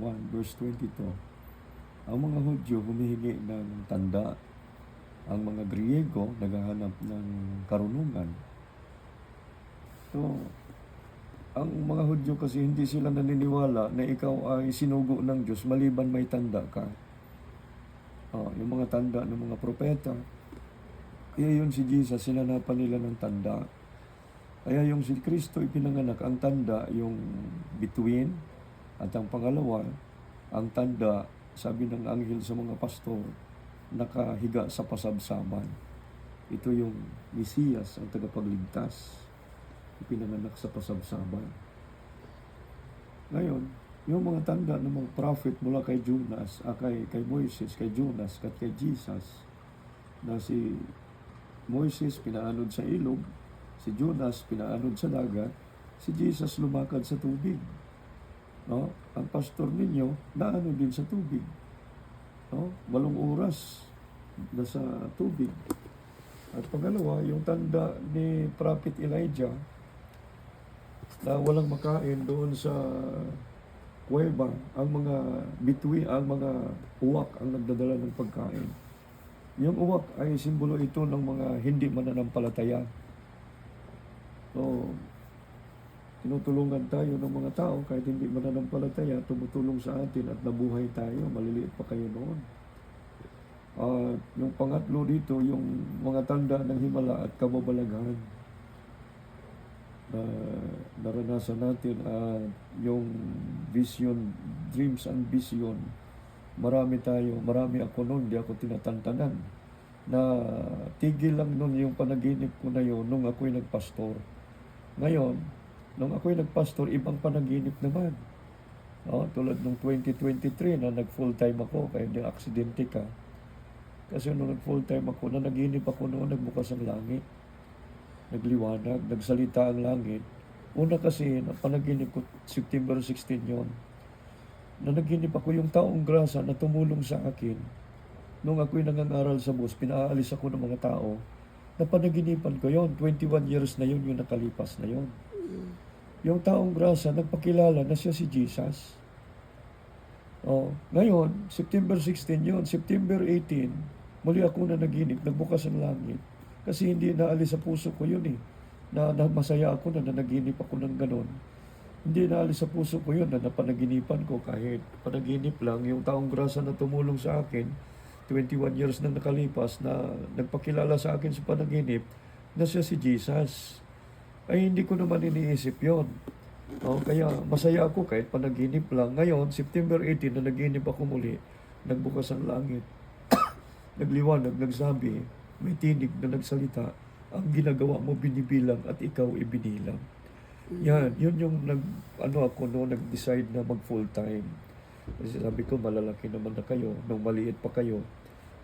1, verse 22. Ang mga Hudyo humihingi ng tanda. Ang mga Griego naghahanap ng karunungan. So, ang mga Hudyo kasi hindi sila naniniwala na ikaw ay sinugo ng Diyos maliban may tanda ka. Yung mga tanda ng mga propeta. Kaya yun si Jesus, sinanapan nila ng tanda. Kaya yung si Kristo ipinanganak, ang tanda yung bituin, at ang pangalawa, ang tanda, sabi ng anghel sa mga pastor, nakahiga sa pasabsaban. Ito yung Mesiyas, ang tagapagligtas, ipinanganak sa pasabsaban. Ngayon, yung mga tanda ng mga prophet mula kay Jonas, kay Moises, kay Jonas, at kay Jesus, na si Moises pinaanod sa ilog, si Jonas pinaanod sa dagat, si Jesus lumakad sa tubig. No? Ang pastor ninyo naano din sa tubig. No? 8 oras na sa tubig. At pangalawa, yung tanda ni Prophet Elijah na walang makain doon sa kuweba, ang mga bituin, ang mga uwak ang nagdadala ng pagkain. Yung uwak ay simbolo ito ng mga hindi mananampalataya. So, tinutulungan tayo ng mga tao kahit hindi mananampalataya, tumutulong sa atin at nabuhay tayo, maliliit pa kayo noon. Yung pangatlo dito, yung mga tanda ng himala at kababalaghan. Naranasan natin yung vision, dreams and vision. Marami ako noon, di ako tinatantanan. Na tigil lang noon yung panaginip ko na yun nung ako'y nagpastor. Ngayon, nung ako'y nagpastor, ibang panaginip naman. Tulad nung 2023 na nag-full time ako, kaya hindi aksidente ka. Kasi nung nag-full time ako, na naginip ako noon, nagbukas ang langit. Nagliwanag, nagsalita ang langit. Una kasi, na panaginip ko, September 16 yon. Na naginip ako yung taong grasa na tumulong sa akin. Nung ako'y nangangaral sa bus, pinaalis ako ng mga tao. Napanaginipan ko yon, 21 years na yun yung nakalipas na yon. Yung taong grasa, nagpakilala na siya si Jesus. Ngayon, September 16 yon, September 18, muli ako na naginip, nagbukas ang langit. Kasi hindi naalis sa puso ko yun na masaya ako na naginip ako ng ganon. Hindi naalis sa puso ko yun na napanaginipan ko kahit panaginip lang. Yung taong grasa na tumulong sa akin, 21 years na nakalipas, na nagpakilala sa akin sa panaginip na siya si Jesus. Ay hindi ko naman iniisip yon. Kaya masaya ako kahit panaginip lang. Ngayon, September 18 na naginip ako muli, nagbukas ang langit. Nagliwanag, nagsabi, may tinig na nagsalita, ang ginagawa mo binibilang at ikaw ibinilang. Yan, yun yung nag-decide na mag full time. Kasi sabi ko, malalaki naman na kayo. Nung maliit pa kayo,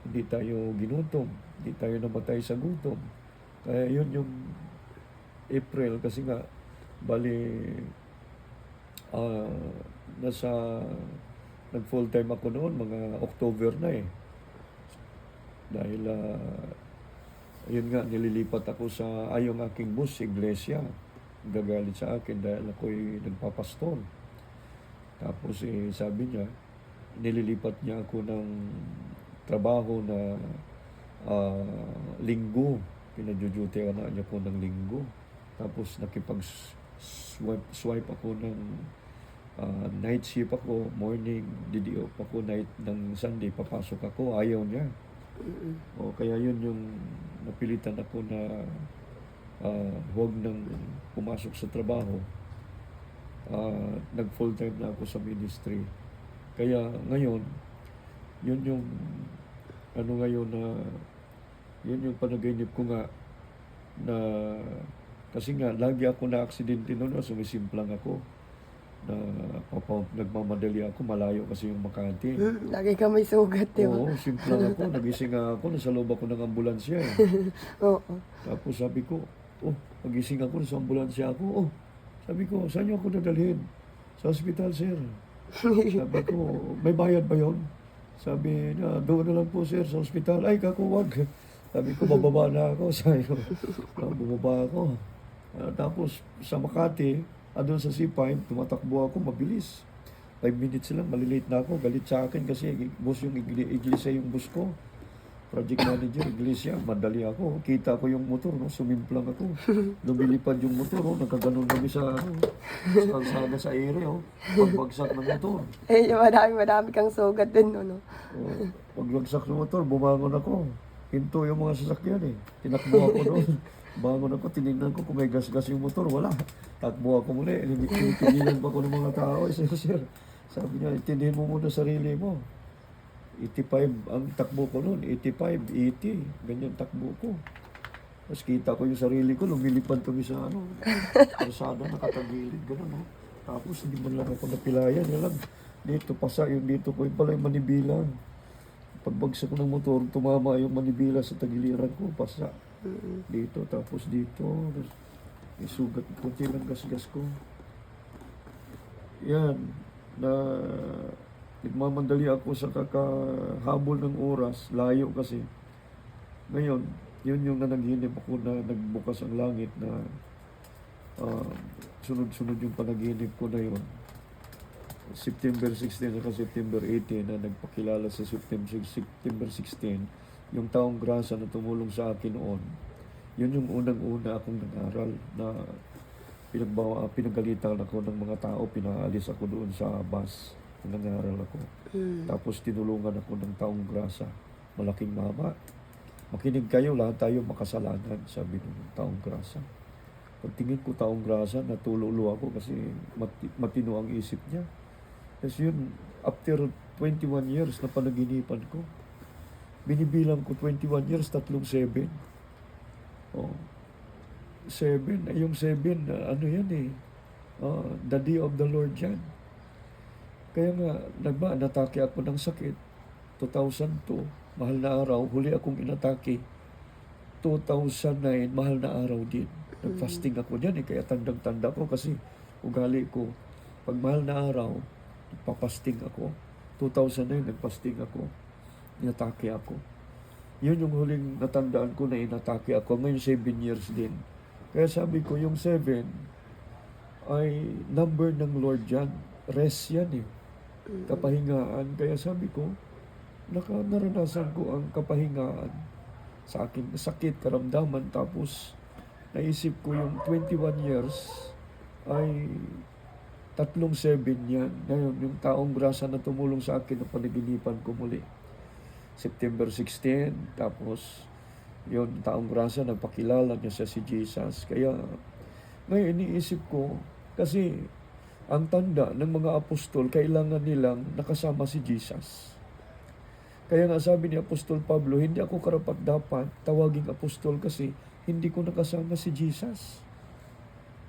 hindi tayo ginutom. Hindi tayo namatay sa gutom. Kaya yun yung April. Kasi nga, nag full time ako noon, mga October na Dahil, yun nga, nililipat ako sa ayong aking bus, iglesia. Gagalit sa akin dahil ako'y nagpapastor. Tapos sabi niya, nililipat niya ako ng trabaho na linggo. Pinadyo-duty na niya po ng linggo. Tapos nakipag-swipe ako ng night shift ako, morning, DDO ako, night ng Sunday, papasok ako. Ayaw niya. Kaya yun yung napilitan ako na huwag nang pumasok sa trabaho. Nag full time na ako sa ministry. Kaya ngayon, yun yung yun yung panaginip ko nga na kasi nga lagi ako na aksidente noon, sumisimplang ako na nagmamadali ako, malayo kasi yung Makati. Lagi ka may sugat, di ba? Oo, simplang ako, nagising ako, nasa loob ako ng ambulansya Oo. Tapos sabi ko, pagising ako, nasa ambulansya ako. Sabi ko, saan niyo ako dadalhin? Sa hospital, sir. Sabi ko, may bayad ba yun? Sabi na, doon na lang po, sir, sa hospital. Ay, kakuwag. Sabi ko, bababa na ako. Sabi ko, bumaba ako. Tapos, sa Makati, doon sa C5, tumatakbo ako, mabilis. 5 minutes lang, malilate na ako. Galit sa akin kasi boss yung iglesia yung boss ko. Project manager, iglesia, madali ako. Kita ko yung motor, no? Sumimplang ako. Lumilipad yung motor, no? Nagkaganon kami sa, sa kalsada sa ere, oh. Pagbagsak ng motor. Eh, madami kang sugat din, no? Oh, pagbagsak ng motor, bumangon ako. Hinto yung mga sasakyan, eh. Tinakbo ako doon. Bangon ako, tinignan ko kung may gas-gas yung motor. Wala. Takbo ako muli. Tinigilan pa ko ng mga tao. Sir, sabi niya, intindihin mo muna sarili mo. 85 ang takbo ko noon, 85, 80, ganyan takbo ko. Tapos kita ko yung sarili ko, lumilipad kami sa kalsada, nakatagilid, gano'n, no? Tapos hindi man lang ako napilayan, yan lang. Dito, pasa yung dito ko, yung pala yung manibilang. Pagbagsak ng motor, tumama yung manibila sa tagiliran ko, pasa. Dito, tapos dito, may sugat, kunti lang gas-gas ko. Yan, na nagmamandali ako sa kakahabol ng oras, layo kasi. Ngayon, yun yung nanaginip ako na nagbukas ang langit na sunod-sunod yung panaginip ko na yun. September 16 at September 18 na nagpakilala sa September 16, yung taong grasa na tumulong sa akin noon. Yun yung unang-una akong nag-aral na pinagalitan ako ng mga tao, pinaalis ako doon sa bus. Nangaral ako. Tapos tinulungan ako ng taong grasa. Malaking mama. Makinig kayo, lahat tayo makasalanan, sabi ng taong grasa. Pagtingin ko taong grasa, natulolo ako kasi matino ang isip niya. Kasi yun, after 21 years na panaginipan ko, binibilang ko 21 years, 7. Oh, 7, yung 7, ano yan eh, the day of the Lord yan. Kaya nga, natake ako ng sakit. 2002, mahal na araw. Huli akong inatake. 2009, mahal na araw din. Nag-fasting ako dyan eh. Kaya tandang-tanda ko kasi ugali ko. Pag mahal na araw, nagpa-fasting ako. 2009, nag-fasting ako. Inatake ako. Yun yung huling natandaan ko na inatake ako. Ngayon, 7 years din. Kaya sabi ko, yung 7 ay number ng Lord yan. Rest yan eh. Kapahingaan. Kaya sabi ko, naranasan ko ang kapahingaan sa aking sakit, karamdaman. Tapos, naisip ko yung 21 years ay 7 yan. Ngayon, yung taong grasa na tumulong sa akin na panaginipan ko muli. September 16, tapos, yun, taong grasa, nagpakilala niya si Jesus. Kaya, ngayon, iniisip ko, kasi, ang tanda ng mga apostol, kailangan nilang nakasama si Jesus. Kaya nga sabi ni Apostol Pablo, hindi ako karapat-dapat tawaging apostol kasi hindi ko nakasama si Jesus.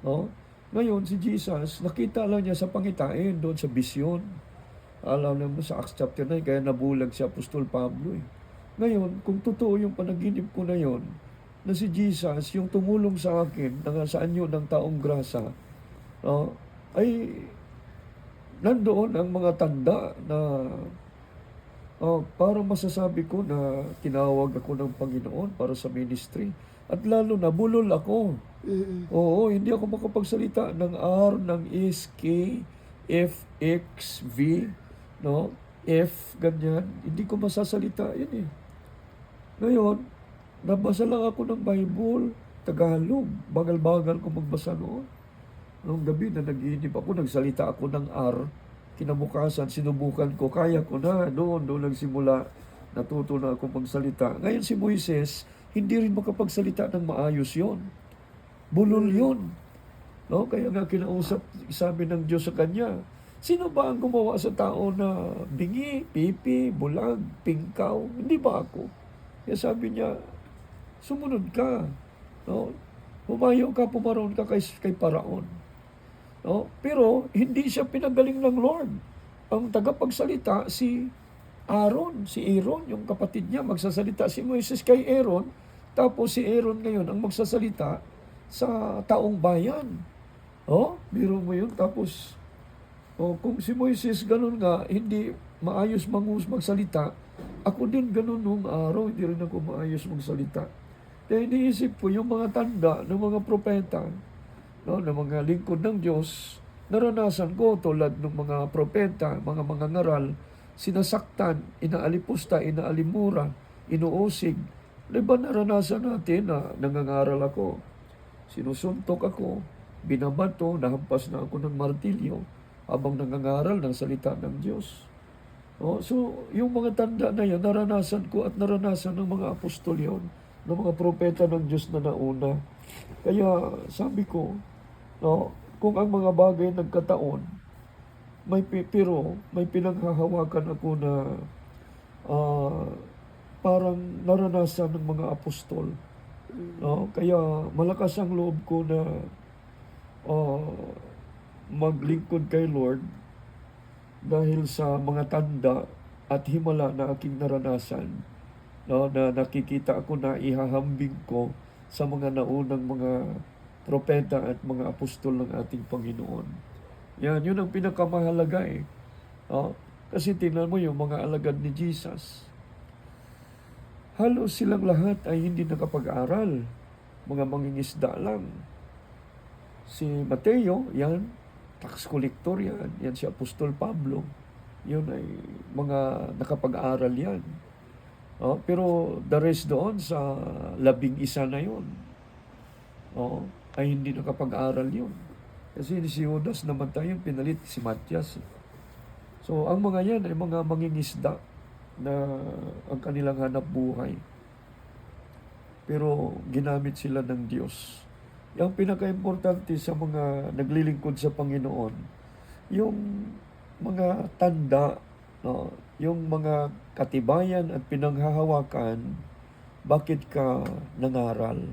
No? Ngayon, si Jesus, nakita lang niya sa pangitain doon sa bisyon. Alam naman sa Acts chapter 9, kaya nabulag si Apostol Pablo. Ngayon, kung totoo yung panaginip ko na yon, na si Jesus, yung tumulong sa akin, na sa anyo ng taong grasa, ay nandoon ang mga tanda na parang masasabi ko na tinawag ako ng Panginoon para sa ministry. At lalo na, bulol ako. Oo, hindi ako makapagsalita ng R, ng S, K, F, X, V, no? F, ganyan. Hindi ko masasalita yan eh. Ngayon, nabasa lang ako ng Bible, Tagalog. Bagal-bagal ko magbasa noon. Noong gabi na nag-iinip ako, nagsalita ako ng R. Kinabukasan, sinubukan ko, kaya ko na. Doon nagsimula, natuto na ako magsalita. Ngayon si Moises, hindi rin makapagsalita ng maayos yon. Bulol yon. No? Kaya nga kinausap, sabi ng Diyos sa kanya, sino ba ang gumawa sa tao na bingi, pipi, bulag, pingkaw? Hindi ba ako? Kaya sabi niya, sumunod ka. No? Humayo ka, pumaroon ka kay Paraon. No? Pero hindi siya pinagaling ng Lord. Ang tagapagsalita si Aaron, yung kapatid niya, magsasalita si Moises kay Aaron, tapos si Aaron ngayon ang magsasalita sa taong bayan. Biro mo yun. Tapos, kung si Moises ganun nga, hindi maayos magsalita, ako din ganun nung araw, hindi rin ako maayos magsalita. Kaya iniisip ko yung mga tanda ng mga propeta, ng mga lingkod ng Diyos naranasan ko tulad ng mga propeta, mga ngaral, sinasaktan, inaalipusta, inaalimura, inuusig. Diba naranasan natin na nangangaral ako, sinusuntok ako, binabato, nahampas na ako ng martilyo habang nangangaral ng salita ng Diyos. So, yung mga tanda na yan, naranasan ko at naranasan ng mga apostol yun, ng mga propeta ng Diyos na nauna. Kaya sabi ko, kung ang mga bagay nagkataon, pero may pinanghahawakan ako na parang naranasan ng mga apostol. Kaya malakas ang loob ko na maglingkod kay Lord dahil sa mga tanda at himala na aking naranasan, na nakikita ako na ihahambing ko sa mga naunang mga propeta at mga apostol ng ating Panginoon. Yun ang pinakamahalaga eh. Kasi tingnan mo yung mga alagad ni Jesus. Halos silang lahat ay hindi nakapag-aral. Mga mangingisda lang. Si Mateo, yan, tax collector yan. Yan si Apostol Pablo. Yun ay mga nakapag-aral yan. Pero the rest doon sa 11 na yun, ay hindi nakapag-aral yun. Kasi si Judas namatay, yung pinalit si Matias. So ang mga yan ay mga mangingisda na ang kanilang hanap buhay. Pero ginamit sila ng Diyos. Yung pinaka-importante sa mga naglilingkod sa Panginoon, yung mga tanda, yung mga katibayan at pinanghahawakan, bakit ka nangaral?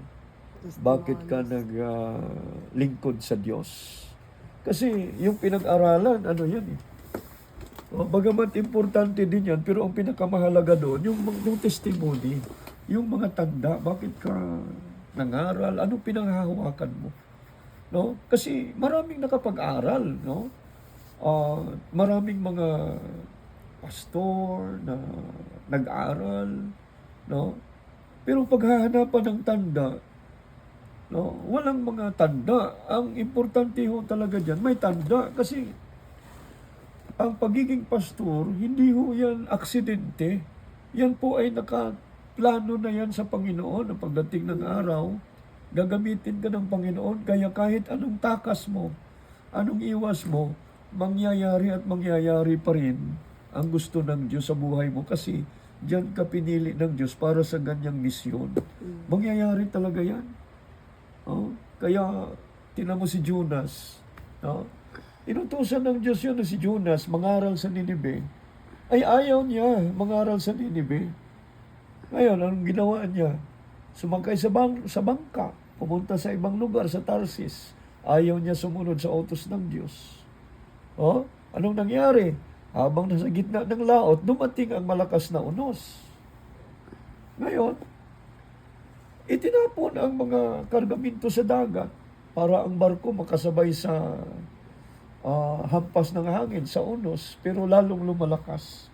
Bakit ka naglingkod sa Diyos? Kasi yung pinag-aralan, yan eh. Bagamat importante din yan, pero ang pinakamahalaga doon, yung testimony, yung mga tanda, bakit ka nangaral, anong pinanghahawakan mo? Kasi maraming nakapag-aral, maraming mga pastor na nag-aral, pero paghahanapan ng tanda, walang mga tanda. Ang importante ho talaga dyan, may tanda. Kasi ang pagiging pastor, hindi ho yan aksidente. Yan po ay nakaplano na yan sa Panginoon. Ang pagdating ng araw, gagamitin ka ng Panginoon. Kaya kahit anong takas mo, anong iwas mo, mangyayari at mangyayari pa rin ang gusto ng Diyos sa buhay mo. Kasi diyan ka pinili ng Diyos para sa ganyang misyon. Mangyayari talaga yan. Kaya, tinan mo si Jonas. Inutusan ng Diyos yun na si Jonas mangaral sa Ninibe. Ay ayaw niya mangaral sa Ninibe. Ngayon, anong ginawa niya? Sumangkay sa bangka. Pumunta sa ibang lugar, sa Tarsis. Ayaw niya sumunod sa utos ng Diyos. Anong nangyari? Habang nasa gitna ng laot, dumating ang malakas na unos. Ngayon, itinapon ang mga kargamento sa dagat para ang barko makasabay sa hampas ng hangin sa unos, pero lalong lumalakas.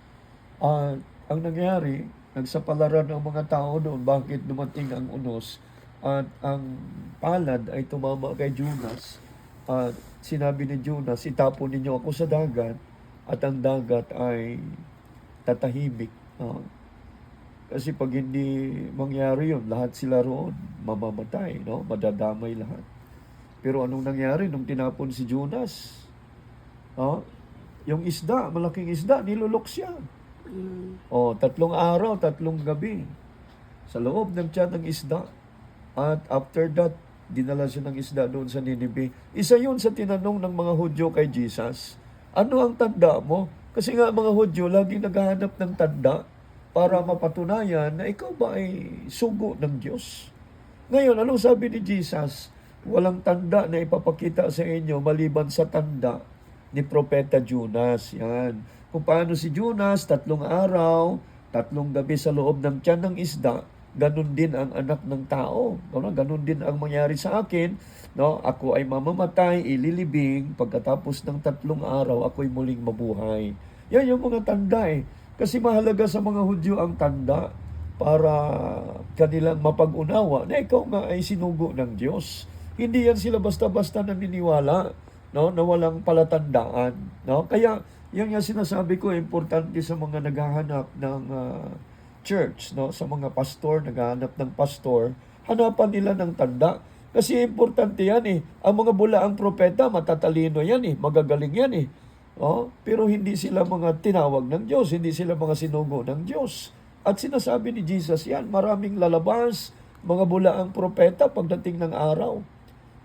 Ang nangyari, nagsapalaran ang mga tao doon bakit dumating ang unos at ang palad ay tumama kay Jonas. At sinabi ni Jonas, itapon ninyo ako sa dagat at ang dagat ay tatahimik. Kasi pag hindi mangyari yun, lahat sila roon mamamatay, madadamay lahat. Pero anong nangyari nung tinapon si Jonas? Yung isda, malaking isda, nilulok siya. 3 araw, 3 gabi sa loob ng tiyan ng isda. At after that, dinala siya ng isda doon sa Ninibe. Isa yun sa tinanong ng mga Hudyo kay Jesus. Ano ang tanda mo? Kasi nga mga Hudyo, laging naghahanap ng tanda para mapatunayan na ikaw ba ay sugo ng Diyos. Ngayon, anong sabi ni Jesus? Walang tanda na ipapakita sa inyo maliban sa tanda ni Propeta Jonas. Yan. Kung paano si Jonas, 3 araw, 3 gabi sa loob ng tiyan ng isda, ganun din ang anak ng tao. Ganun din ang mangyari sa akin. Ako ay mamamatay, ililibing, pagkatapos ng 3 araw, ako'y muling mabuhay. Yan yung mga tanda eh. Kasi mahalaga sa mga Hudyo ang tanda para kanilang mapag-unawa na ikaw nga ay sinugo ng Diyos. Hindi yan sila basta-basta naniniwala no, na walang palatandaan, no? Kaya yan yung sinasabi ko, importante sa mga naghahanap ng church, no, sa mga pastor, naghahanap ng pastor, hanapan nila ng tanda. Kasi importante yan eh. Ang mga bulaang propeta, matatalino yan eh, magagaling yan eh. Oh, pero hindi sila mga tinawag ng Diyos, hindi sila mga sinugo ng Diyos. At sinasabi ni Jesus yan, maraming lalabas, mga bulaang propeta pagdating ng araw.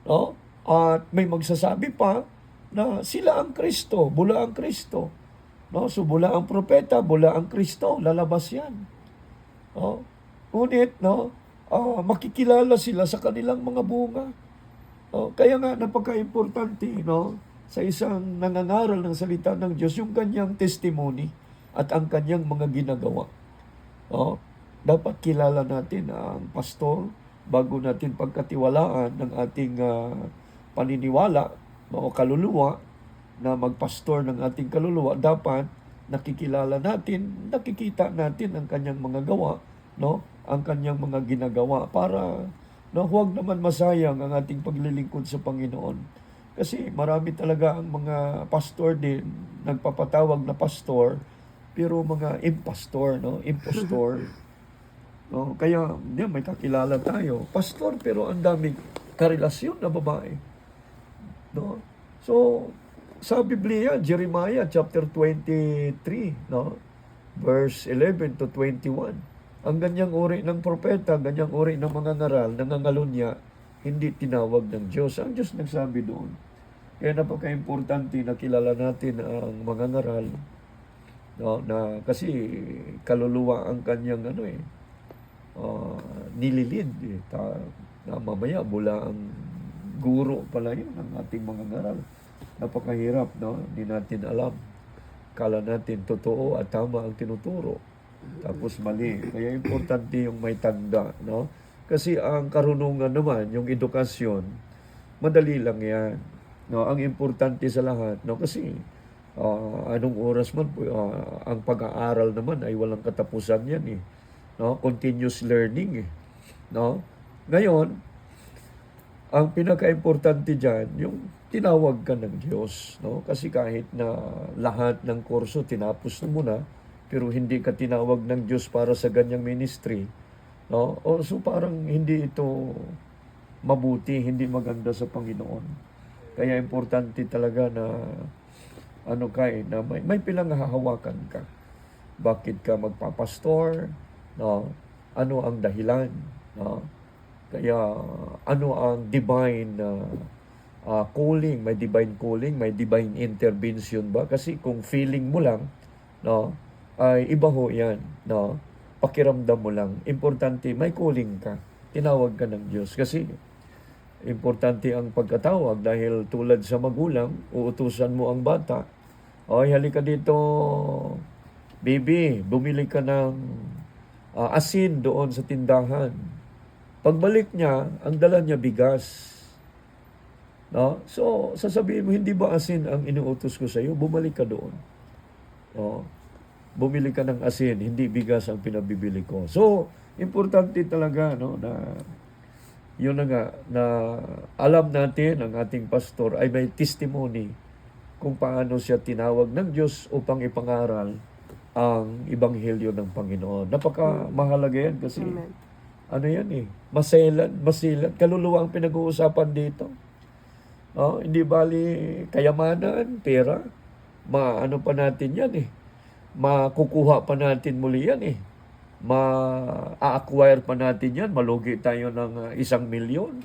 No? At may magsasabi pa na sila ang Kristo, bula ang Kristo. No? So bula ang propeta, bula ang Kristo, lalabas yan. No? Ngunit, no, makikilala sila sa kanilang mga bunga. No? Kaya nga, napaka-importante, no, sa isang nangangaral ng salita ng Diyos, yung kanyang testimony at ang kanyang mga ginagawa. No? Dapat kilala natin ang pastor bago natin pagkatiwalaan ng ating paniniwala o kaluluwa na magpastor ng ating kaluluwa. Dapat nakikilala natin, nakikita natin ang kanyang mga gawa, no? Ang kanyang mga ginagawa para huwag naman masayang ang ating paglilingkod sa Panginoon. Kasi marami talaga ang mga pastor din, nagpapatawag na pastor, pero mga impastor, no? Impostor. No? Kaya may kakilala tayo. Pastor, pero ang daming karelasyon na babae. No? So, sa Biblia, Jeremiah chapter 23, no? Verse 11 to 21. Ang ganyang uri ng propeta, ganyang uri ng mga ngaral, nangangalunya, hindi tinawag ng Diyos. Ang Diyos nagsabi doon. Kaya napaka-importante na kilala natin ang mga ngaral, no? Na kasi kaluluwa ang kanyang nililid. Na mamaya, mula ang guro pala yun ng ating mga ngaral. Napakahirap, no? Hindi natin alam. Kala natin totoo at tama ang tinuturo. Tapos mali. Kaya importante yung may tanda, no? Kasi ang karunungan naman, yung edukasyon, madali lang yan. No? Ang importante sa lahat, no? Kasi anong oras man po, ang pag-aaral naman ay walang katapusan yan eh. No? Continuous learning eh. No? Ngayon, ang pinaka-importante dyan, yung tinawag ka ng Diyos. No? Kasi kahit na lahat ng kurso tinapos mo na, pero hindi ka tinawag ng Diyos para sa ganyang ministry, no? O so parang hindi ito mabuti, hindi maganda sa Panginoon. Kaya importante talaga na na may pinanghahawakan ka. Bakit ka magpapastor? No? Ano ang dahilan? No? Kaya ano ang divine calling? May divine calling, may divine intervention ba? Kasi kung feeling mo lang, no, ay iba ho yan, no? Pakiramdam mo lang. Importante, may calling ka. Tinawag ka ng Diyos. Kasi importante ang pagkatawag dahil tulad sa magulang, uutusan mo ang bata. Oy, halika dito, baby, bumili ka ng asin doon sa tindahan. Pagbalik niya, ang dala niya bigas. No? So, sasabihin mo, hindi ba asin ang inuutos ko sa iyo? Bumalik ka doon. No? Bumili ka ng asin, hindi bigas ang pinabibili ko. So, importante talaga, no, na yun na nga, na alam natin, ang ating pastor ay may testimony kung paano siya tinawag ng Diyos upang ipangaral ang Ebanghelyo ng Panginoon. Napaka-mahalaga yan kasi, yan eh, maselan, kaluluwa ang pinag-uusapan dito. Hindi bali kayamanan, pera, maano pa natin yan eh. Makukuha pa natin muli yan eh. Ma-acquire pa natin yan. Malugi tayo ng 1 milyon,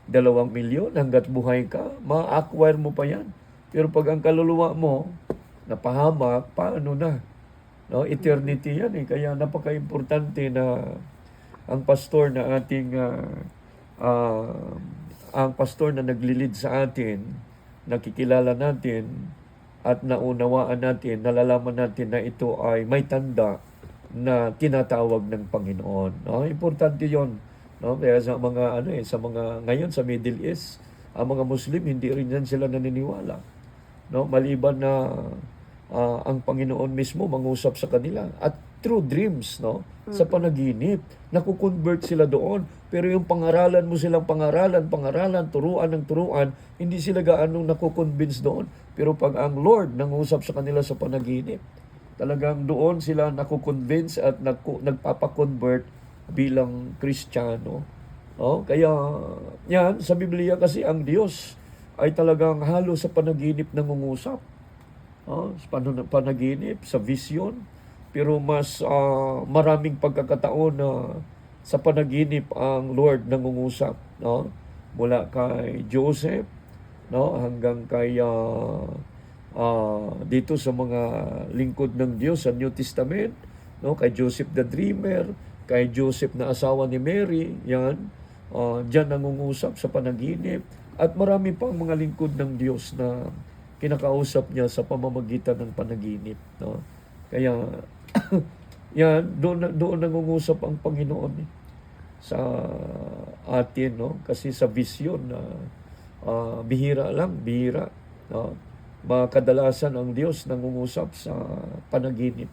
2 milyon, hanggat buhay ka, ma-acquire mo pa yan. Pero pag ang kaluluwa mo, napahamak, paano na? No? Eternity yan eh. Kaya napaka-importante na ang pastor na ating, ang pastor na naglilid sa atin, nakikilala natin, at naunawaan natin, nalalaman natin na ito ay may tanda na tinatawag ng Panginoon. No? Importante 'yon, no? Kaya sa mga sa mga ngayon sa Middle East, ang mga Muslim hindi rin yan sila naniniwala. No? Maliban na ang Panginoon mismo mangusap sa kanila. At through dreams, no? Sa panaginip, nakukonvert sila doon. Pero yung pangaralan mo silang pangaralan, turuan ng turuan, hindi sila gaano nakukonvince doon. Pero pag ang Lord nangusap sa kanila sa panaginip, talagang doon sila nakukonvince at nagpapakonvert bilang Kristiyano. Oh, kaya yan, sa Biblia kasi ang Diyos ay talagang halos sa panaginip nangungusap. Oh, sa panaginip, sa vision. Pero mas maraming pagkakataon na sa panaginip ang Lord nangungusap, no? Mula kay Joseph, no, hanggang kay dito sa mga lingkod ng Diyos sa New Testament, no, kay Joseph the Dreamer, kay Joseph na asawa ni Mary, yan, diyan nangungusap sa panaginip, at marami pang mga lingkod ng Diyos na kinakausap niya sa pamamagitan ng panaginip, no. Kaya yan, doon nangungusap ang Panginoon sa atin, no, kasi sa vision na bihira, no. Kadalasan ang Diyos nangungusap sa panaginip.